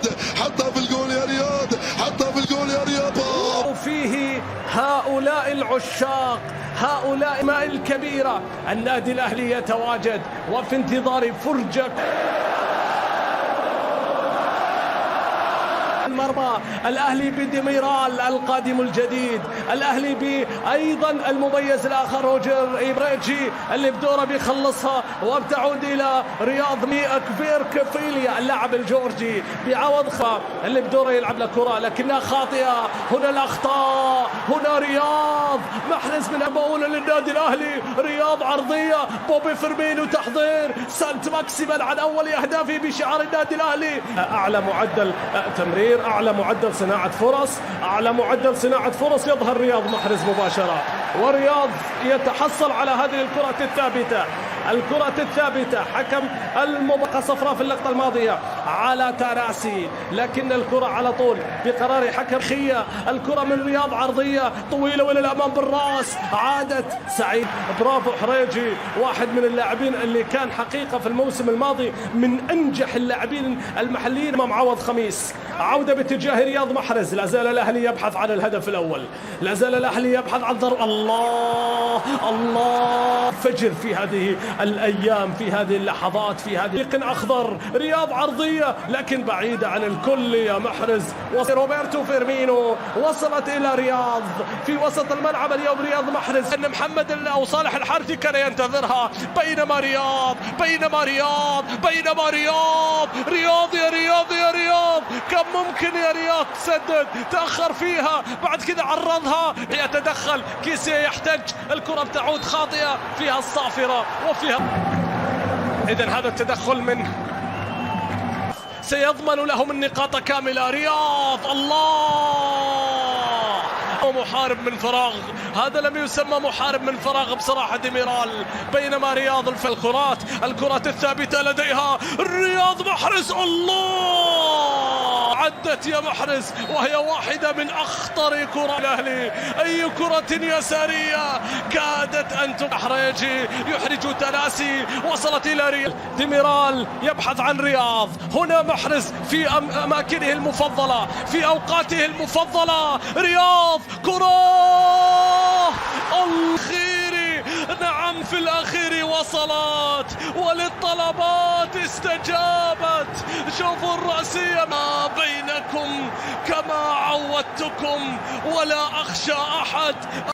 رياض، حطها في الجول يا رياض، حطها في الجول يا رياض. فيه هؤلاء العشاق، هؤلاء الماء الكبيرة. النادي الأهلي يتواجد وفي انتظار فرجة المرمى. الأهلي بديميرال القادم الجديد، الأهلي أيضا المميز الآخر روجر إيبريتشي اللي بدوره بيخلصها وبتعود إلى رياض. كفير كفيليا اللاعب الجورجي بيعوض اللي بدوره يلعب له كرة لكنها خاطئة. هنا الأخطاء، هنا رياض محرز من أبوله للنادي الأهلي. رياض عرضية، بوبي فيرمينو تحضير سانت ماكسيمان عن أول أهدافه بشعار النادي الأهلي. أعلى معدل تمرير، أعلى معدل صناعة فرص، أعلى معدل صناعة فرص. يظهر رياض محرز مباشرة، ورياض يتحصل على هذه الكرة الثابتة. الكرة الثابتة، حكم المباراة صفراء في اللقطة الماضية على تراسي، لكن الكرة على طول بقرار حكم خية. الكرة من رياض عرضية طويلة وإلى الأمام بالرأس، عادت سعيد. برافو حريجي، واحد من اللاعبين اللي كان حقيقة في الموسم الماضي من أنجح اللاعبين المحليين أمام عوض خميس. عودة باتجاه رياض محرز. لا زال الأهلي يبحث عن الهدف الأول، لا زال الأهلي يبحث عن ضرب. الله الله، فجر في هذه الأيام، في هذه اللحظات، في هذه أخضر. رياض عرضية لكن بعيدة عن الكل يا محرز. روبرتو فيرمينو وصلت إلى رياض في وسط الملعب اليوم. رياض محرز أن محمد أو صالح الحارثي كان ينتظرها، بينما رياض رياض يا رياض يا رياض. كم ممكن يا رياض تسدد، تأخر فيها، بعد كذا عرضها، يتدخل كيسيه، يحتاج. الكرة بتعود خاطئة، فيها الصافرة وفيها. إذن هذا التدخل من سيضمن لهم النقاط كاملة. رياض الله، محارب من فراغ، هذا لم يسمى محارب من فراغ بصراحة ديميرال. بينما رياض في الكرات الثابتة لديها رياض محرز. الله، عدت يا محرز، وهي واحدة من أخطر كرة الأهلي. أي كرة يسارية كادت أن تحرجي، يحرج تناسي. وصلت إلى رياض. ديميرال يبحث عن رياض. هنا محرز في أماكنه المفضلة، في أوقاته المفضلة. رياض كرة الأخير، نعم في الأخير وصلت، وللطلبات استجابت. شوفوا الرأسية ما بينكم كما عودتكم، ولا أخشى أحد.